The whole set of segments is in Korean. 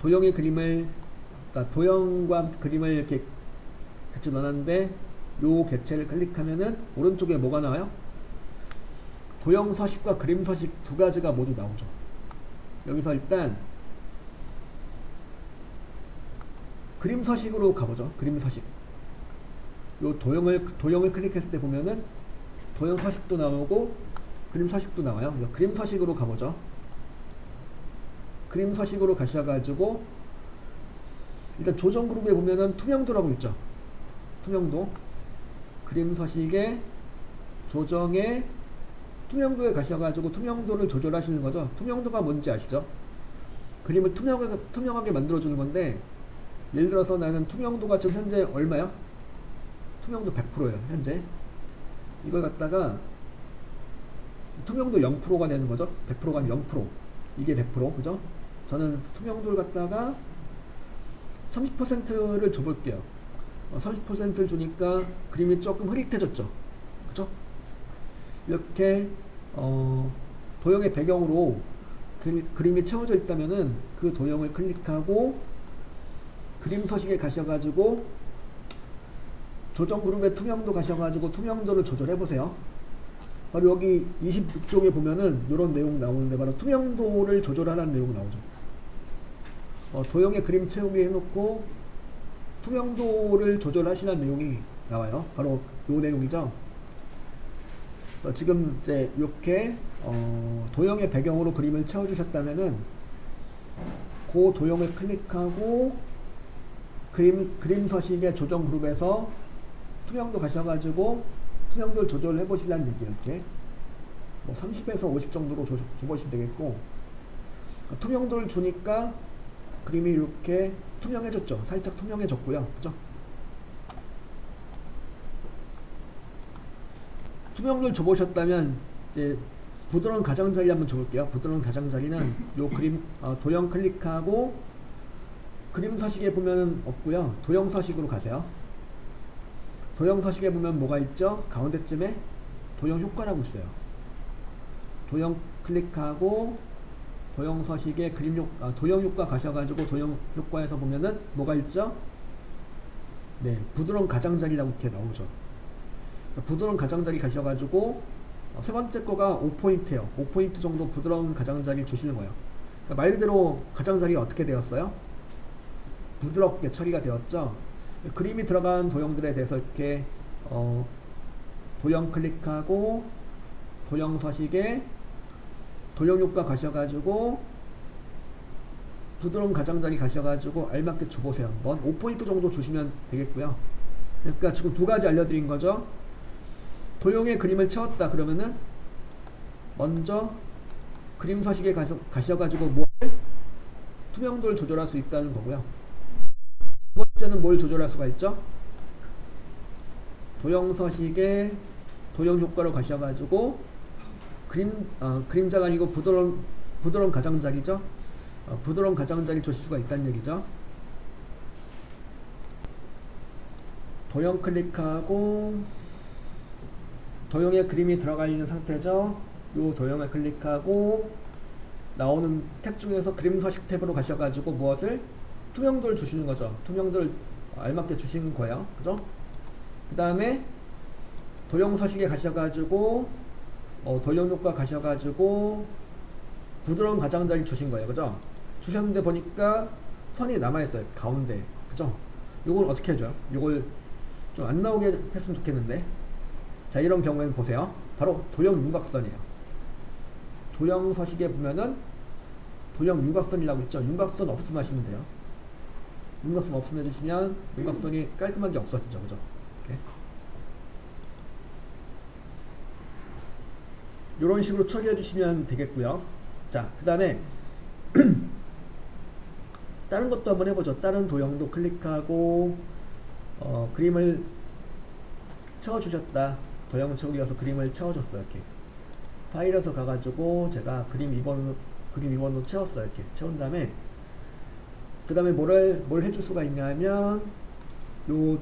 도형의 그림을, 그러니까 도형과 그림을 이렇게 같이 넣었는데 요 객체를 클릭하면은 오른쪽에 뭐가 나와요? 도형 서식과 그림 서식 두 가지가 모두 나오죠. 여기서 일단 그림 서식으로 가보죠. 그림 서식. 요 도형을 클릭했을 때 보면은 도형 서식도 나오고 그림 서식도 나와요. 그림 서식으로 가보죠. 그림 서식으로 가셔가지고 일단 조정 그룹에 보면은 투명도라고 있죠. 투명도. 그림 서식에 조정에 투명도에 가셔가지고 투명도를 조절하시는 거죠. 투명도가 뭔지 아시죠? 그림을 투명하게 만들어주는 건데, 예를 들어서 나는 투명도가 지금 현재 얼마야? 투명도 100%예요 현재. 이걸 갖다가 투명도 0%가 되는 거죠. 100%가 아니라 0%. 이게 100%, 그죠? 저는 투명도를 갖다가 30%를 줘볼게요. 30%를 주니까 그림이 조금 흐릿해졌죠. 그죠? 이렇게 도형의 배경으로 그림이 채워져 있다면은 그 도형을 클릭하고 그림 서식에 가셔가지고 조정 그룹의 투명도 가셔가지고 투명도를 조절해 보세요. 바로 여기 26쪽에 보면은 이런 내용 나오는데 바로 투명도를 조절하라는 내용 나오죠. 도형의 그림 채우기 해놓고 투명도를 조절하시라는 내용이 나와요. 바로 이 내용이죠. 지금 이제 이렇게 도형의 배경으로 그림을 채워주셨다면은 그 도형을 클릭하고 그림 서식의 조정 그룹에서 투명도 가셔가지고 투명도를 조절해 보시라는 얘기예요. 이렇게 뭐 30에서 50 정도로 줘보시면 되겠고, 투명도를 주니까 그림이 이렇게 투명해졌죠. 살짝 투명해졌고요. 그죠? 투명도를 줘보셨다면 이제 부드러운 가장자리 한번 줘볼게요. 부드러운 가장자리는 요 그림 도형 클릭하고 그림 서식에 보면은 없고요. 도형 서식으로 가세요. 도형 서식에 보면 뭐가 있죠? 가운데쯤에 도형 효과라고 있어요. 도형 클릭하고 도형 서식에 도형 효과 가셔가지고 도형 효과에서 보면은 뭐가 있죠? 네, 부드러운 가장자리라고 이렇게 나오죠. 부드러운 가장자리 가셔가지고 세 번째 거가 5포인트예요. 5포인트 정도 부드러운 가장자리 주시는 거예요. 그러니까 말 그대로 가장자리가 어떻게 되었어요? 부드럽게 처리가 되었죠. 그림이 들어간 도형들에 대해서 이렇게 도형 클릭하고 도형 서식에 도형 효과 가셔가지고 부드러운 가장자리 가셔가지고 알맞게 줘보세요. 한번 5포인트 정도 주시면 되겠고요. 그러니까 지금 두 가지 알려드린 거죠. 도형의 그림을 채웠다 그러면은 먼저 그림 서식에 가셔가지고 투명도를 조절할 수 있다는 거고요. 두 번째는 뭘 조절할 수가 있죠? 도형 서식에 도형 효과로 가셔가지고 그림자가 아니고 부드러운 가장자리죠. 부드러운 가장자리 주실 수가 있다는 얘기죠. 도형 클릭하고 도형에 그림이 들어가 있는 상태죠. 이 도형을 클릭하고 나오는 탭 중에서 그림 서식 탭으로 가셔가지고 무엇을? 투명도를 주시는 거죠. 투명도를 알맞게 주시는 거예요. 그죠? 그 다음에 도형 서식에 가셔가지고 도형 효과 가셔가지고 부드러운 가장자리 주신 거예요. 그죠? 주셨는데 보니까 선이 남아있어요. 가운데. 그죠? 요걸 어떻게 해줘요? 요걸 좀 안 나오게 했으면 좋겠는데. 자, 이런 경우에는 보세요. 바로 도형 윤곽선이에요. 도형 서식에 보면은 도형 윤곽선이라고 있죠. 윤곽선 없음 하시면 돼요. 윤곽선 없음 해주시면 윤곽선이 깔끔하게 없어지죠. 그죠? 이렇게. 이런 식으로 처리해 주시면 되겠고요. 자, 그 다음에 다른 것도 한번 해보죠. 다른 도형도 클릭하고 그림을 채워주셨다. 도형 채우기 가서 그림을 채워줬어요. 이렇게 파일에서 가가지고 제가 그림 2번으로 채웠어요. 이렇게 채운 다음에 그 다음에 뭘 해줄 수가 있냐면 요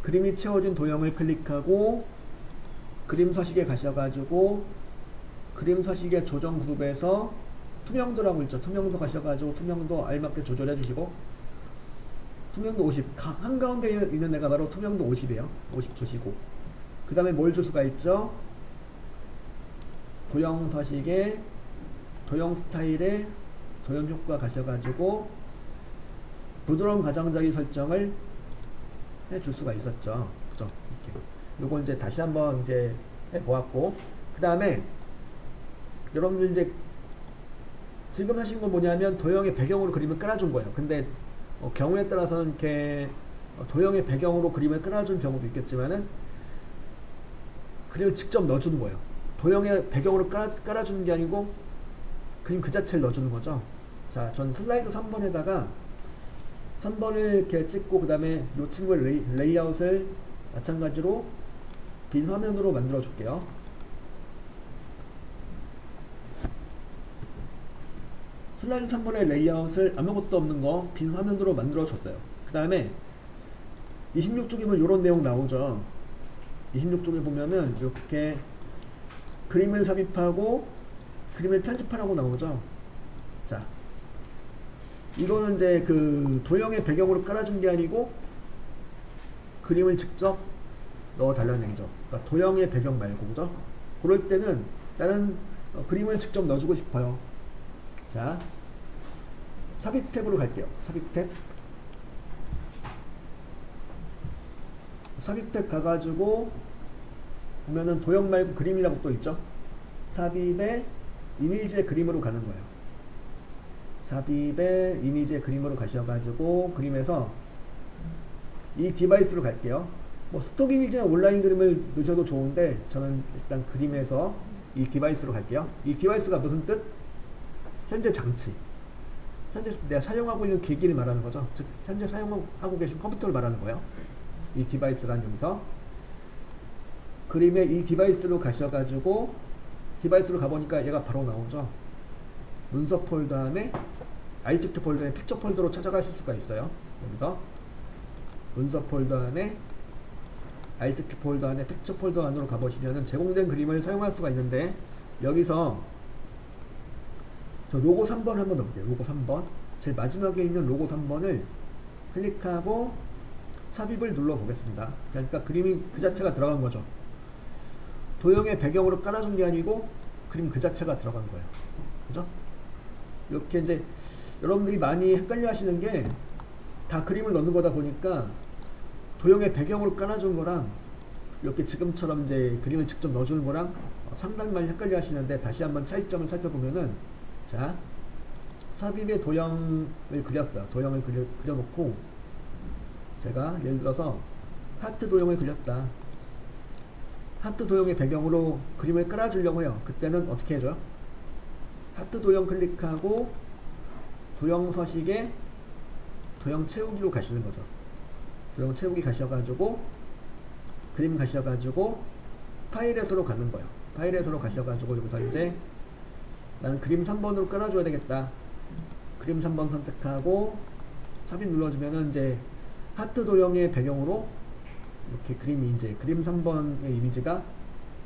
그림이 채워진 도형을 클릭하고 그림 서식에 가셔가지고 그림 서식의 조정 그룹에서 투명도라고 있죠. 투명도 가셔가지고 투명도 알맞게 조절해 주시고, 투명도 50 한가운데 있는 애가 바로 투명도 50이에요 50 주시고, 그 다음에 뭘 줄 수가 있죠? 도형 서식에 도형 스타일에 도형 효과 가셔가지고 부드러운 가장자리 설정을 해줄 수가 있었죠. 그죠? 이렇게. 요거 이제 다시 한번 이제 해보았고, 그 다음에 여러분들 이제 지금 하신 건 뭐냐면 도형의 배경으로 그림을 깔아준 거예요. 근데 경우에 따라서는 이렇게 도형의 배경으로 그림을 깔아준 경우도 있겠지만은 그림을 직접 넣어주는 거예요. 도형의 배경으로 깔아주는 게 아니고 그림 그 자체를 넣어주는 거죠. 자, 전 슬라이드 3번에다가 3번을 이렇게 찍고, 그 다음에 이 친구의 레이아웃을 마찬가지로 빈 화면으로 만들어 줄게요. 슬라이드 3번의 레이아웃을 아무것도 없는 거 빈 화면으로 만들어 줬어요. 그 다음에 26쪽이면 이런 내용 나오죠. 26쪽에 보면은 이렇게 그림을 삽입하고 그림을 편집하라고 나오죠. 자, 이거는 이제 그 도형의 배경으로 깔아준 게 아니고 그림을 직접 넣어 달라는 얘기죠. 그러니까 도형의 배경 말고, 그죠? 그럴 때는 나는 그림을 직접 넣어주고 싶어요. 자, 삽입 탭으로 갈게요. 삽입 탭. 삽입 탭 가가지고 보면은 도형 말고 그림이라고 또 있죠. 삽입에 이미지의 그림으로 가는 거예요. 삽입에 이미지의 그림으로 가셔가지고 그림에서 이 디바이스로 갈게요. 뭐 스톡 이미지나 온라인 그림을 넣으셔도 좋은데 저는 일단 그림에서 이 디바이스로 갈게요. 이 디바이스가 무슨 뜻? 현재 장치. 현재 내가 사용하고 있는 기기를 말하는 거죠. 즉 현재 사용하고 계신 컴퓨터를 말하는 거예요. 이 디바이스란 여기서 그림에 이 디바이스로 가셔가지고 디바이스로 가보니까 얘가 바로 나오죠. 문서 폴더 안에 아이텍트 폴더에 픽처 폴더로 찾아가실 수가 있어요. 여기서 문서 폴더 안에 아이텍트 폴더 안에 픽처 폴더 안으로 가보시면은 제공된 그림을 사용할 수가 있는데, 여기서 저 로고 3번 한번 넣을게요. 로고 3번 제일 마지막에 있는 로고 3번을 클릭하고 삽입을 눌러 보겠습니다. 그러니까 그림이 그 자체가 들어간 거죠. 도형의 배경으로 깔아준 게 아니고 그림 그 자체가 들어간 거예요. 그죠? 이렇게 이제 여러분들이 많이 헷갈려 하시는 게 다 그림을 넣는 거다 보니까 도형의 배경으로 깔아준 거랑 이렇게 지금처럼 이제 그림을 직접 넣어주는 거랑 상당히 많이 헷갈려 하시는데, 다시 한번 차이점을 살펴보면은, 자, 삽입의 도형을 그렸어요. 도형을 그려놓고 제가 예를 들어서 하트 도형을 그렸다. 하트 도형의 배경으로 그림을 깔아주려고 해요. 그때는 어떻게 해줘요? 하트 도형 클릭하고 도형 서식에 도형 채우기로 가시는 거죠. 도형 채우기 가셔가지고 그림 가셔가지고 파일에서로 가는 거예요. 파일에서로 가셔가지고 여기서 이제 나는 그림 3번으로 깔아줘야 되겠다. 그림 3번 선택하고 삽입 눌러주면은 이제 하트 도형의 배경으로 이렇게 그림이 이제 그림 3번의 이미지가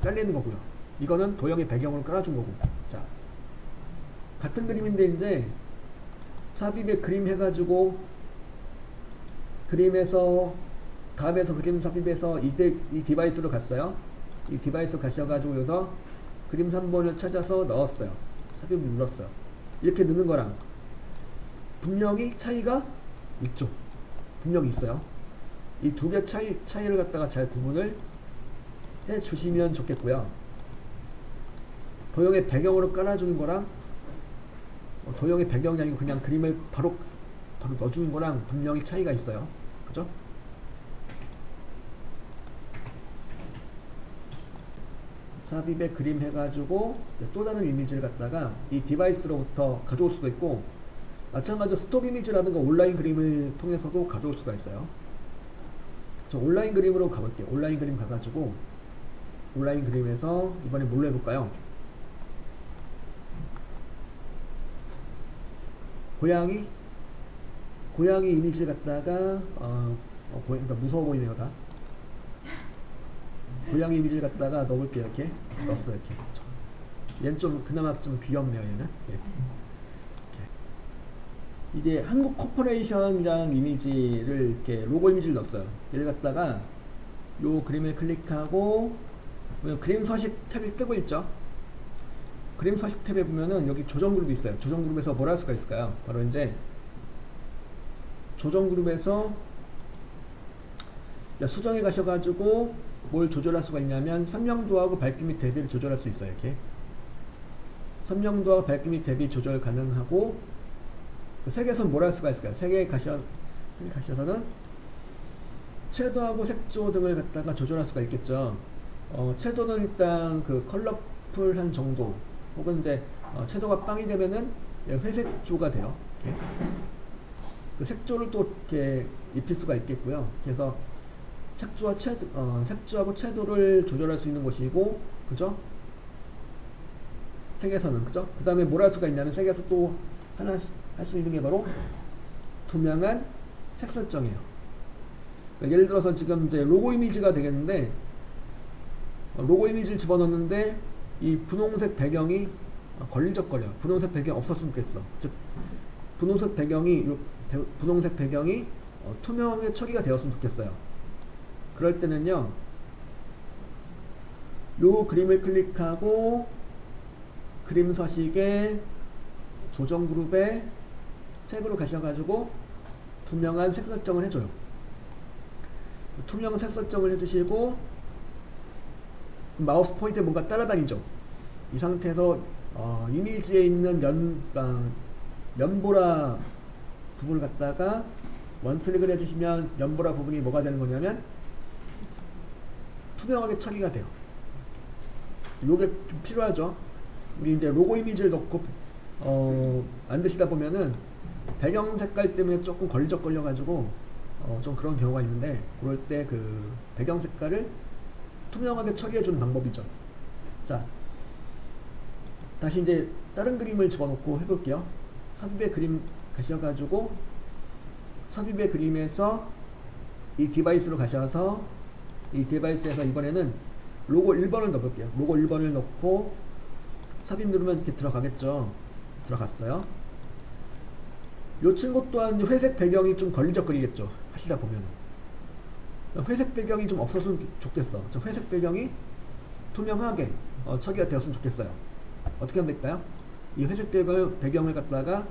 깔리는 거고요. 이거는 도형의 배경으로 깔아준 거고. 자, 같은 그림인데 이제 삽입에 그림 해가지고 그림에서 다음에서 그림 삽입해서 이제 이 디바이스로 갔어요. 이 디바이스 가셔가지고 여기서 그림 3번을 찾아서 넣었어요. 삽입을 눌렀어요. 이렇게 넣는 거랑 분명히 차이가 있죠. 분명히 있어요. 이 두 개 차이를 갖다가 잘 구분을 해 주시면 좋겠고요. 도형의 배경으로 깔아주는 거랑 도형의 배경이 아니고 그냥 그림을 바로 넣어주는 거랑 분명히 차이가 있어요. 그죠? 삽입에 그림 해가지고 또 다른 이미지를 갖다가 이 디바이스로부터 가져올 수도 있고, 마찬가지로 스톡 이미지라든가 온라인 그림을 통해서도 가져올 수가 있어요. 저 온라인 그림으로 가볼게요. 온라인 그림 가가지고 온라인 그림에서 이번에 뭘로 해볼까요? 고양이 이미지를 갖다가 그러니까 무서워 보이네요. 다 고양이 이미지를 갖다가 넣어볼게요. 이렇게 넣었어요. 이렇게 얘는 좀 그나마 좀 귀엽네요. 얘는 이제 한국 코퍼레이션이라는 이미지를 이렇게 로고 이미지를 넣었어요. 얘를 갖다가 요 그림을 클릭하고 그림 서식 탭이 뜨고 있죠. 그림 서식 탭에 보면은 여기 조정 그룹이 있어요. 조정 그룹에서 뭘 할 수가 있을까요? 바로 이제 조정 그룹에서 수정에 가셔가지고 뭘 조절할 수가 있냐면 선명도하고 밝기 및 대비를 조절할 수 있어요. 이렇게 선명도와 밝기 및 대비 조절 가능하고 색에서는 뭘 할 수가 있을까요? 색에 가셔서는 채도하고 색조 등을 갖다가 조절할 수가 있겠죠. 채도는 일단 그 컬러풀한 정도 혹은 이제 채도가 빵이 되면은 회색조가 돼요. 이렇게. 그 색조를 또 이렇게 입힐 수가 있겠고요. 그래서 색조하고 채도를 조절할 수 있는 곳이고, 그죠? 색에서는, 그죠? 그 다음에 뭘 할 수가 있냐면 색에서 또 하나 할 수 있는 게 바로 투명한 색 설정이에요. 그러니까 예를 들어서 지금 이제 로고 이미지가 되겠는데, 로고 이미지를 집어넣는데 이 분홍색 배경이 걸리적거려요. 분홍색 배경 없었으면 좋겠어. 즉 분홍색 배경이 투명하게 처리가 되었으면 좋겠어요. 그럴 때는요, 요 그림을 클릭하고 그림 서식에 조정 그룹에 색으로 가셔가지고 투명한 색 설정을 해줘요. 투명 색 설정을 해주시고 마우스 포인트에 뭔가 따라다니죠. 이 상태에서 이미지에 있는 연보라 부분을 갖다가 원클릭을 해주시면 연보라 부분이 뭐가 되는 거냐면 투명하게 처리가 돼요. 요게 좀 필요하죠. 우리 이제 로고 이미지를 넣고 만드시다 보면은 배경 색깔 때문에 조금 걸리적거려 가지고 좀 그런 경우가 있는데, 그럴 때 그 배경 색깔을 투명하게 처리해 주는 방법이죠. 자, 다시 이제 다른 그림을 집어넣고 해볼게요. 삽입의 그림 가셔가지고 삽입의 그림에서 이 디바이스로 가셔서 이 디바이스에서 이번에는 로고 1번을 넣어볼게요. 로고 1번을 넣고 삽입 누르면 이렇게 들어가겠죠. 들어갔어요. 요 친구 또한 회색 배경이 좀 걸리적거리겠죠. 하시다 보면 회색 배경이 좀 없었으면 좋겠어. 저 회색 배경이 투명하게 처리가 되었으면 좋겠어요. 어떻게 하면 될까요? 이 회색 배경을 갖다가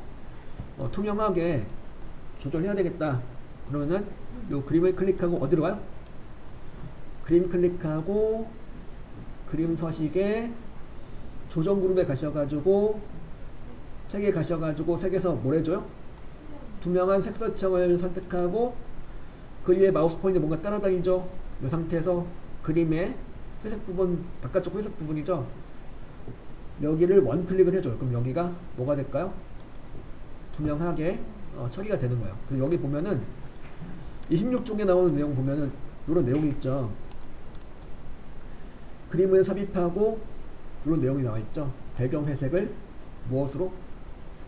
투명하게 조절해야 되겠다. 그러면은 요 그림을 클릭하고 어디로 가요? 그림 클릭하고 그림 서식에 조정 그룹에 가셔가지고 색에 가셔가지고 색에서 뭘 해줘요? 투명한 색 설정을 선택하고 그 위에 마우스 포인트 뭔가 따라다니죠. 이 상태에서 그림의 회색 부분, 바깥쪽 회색 부분이죠. 여기를 원클릭을 해줘요. 그럼 여기가 뭐가 될까요? 투명하게 처리가 되는 거예요. 그래서 여기 보면은 26쪽에 나오는 내용 보면은 이런 내용이 있죠. 그림을 삽입하고 이런 내용이 나와 있죠. 배경 회색을 무엇으로?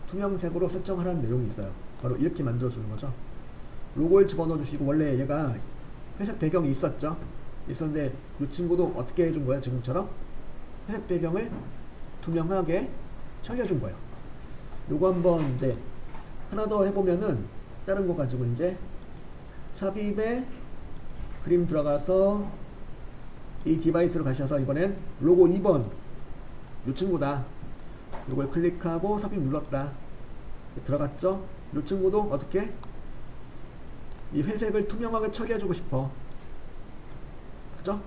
투명색으로 설정하라는 내용이 있어요. 바로 이렇게 만들어주는 거죠. 로고를 집어넣어 주시고, 원래 얘가 회색 배경이 있었는데 이 친구도 어떻게 해준 거예요? 지금처럼 회색 배경을 투명하게 처리해 준 거예요. 요거 한번 이제 하나 더 해보면은 다른 거 가지고 이제 삽입에 그림 들어가서 이 디바이스로 가셔서 이번엔 로고 2번 요 친구다. 요걸 클릭하고 삽입 눌렀다. 들어갔죠? 요 친구도 어떻게? 이 회색을 투명하게 처리해주고 싶어. 그죠?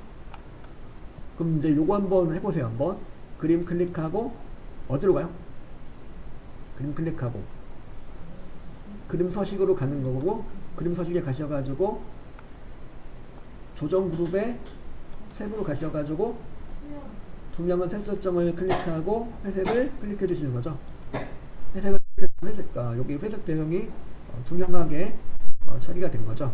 그럼 이제 요거 한번 해보세요. 한번 그림 클릭하고 어디로 가요? 그림 클릭하고 그림 서식으로 가는 거고, 그림 서식에 가셔가지고 조정 그룹에 색으로 가셔가지고 투명한 색 설정을 클릭하고 회색을 클릭해 주시는 거죠. 회색을 여기 회색 배경이 투명하게 처리가 된 거죠.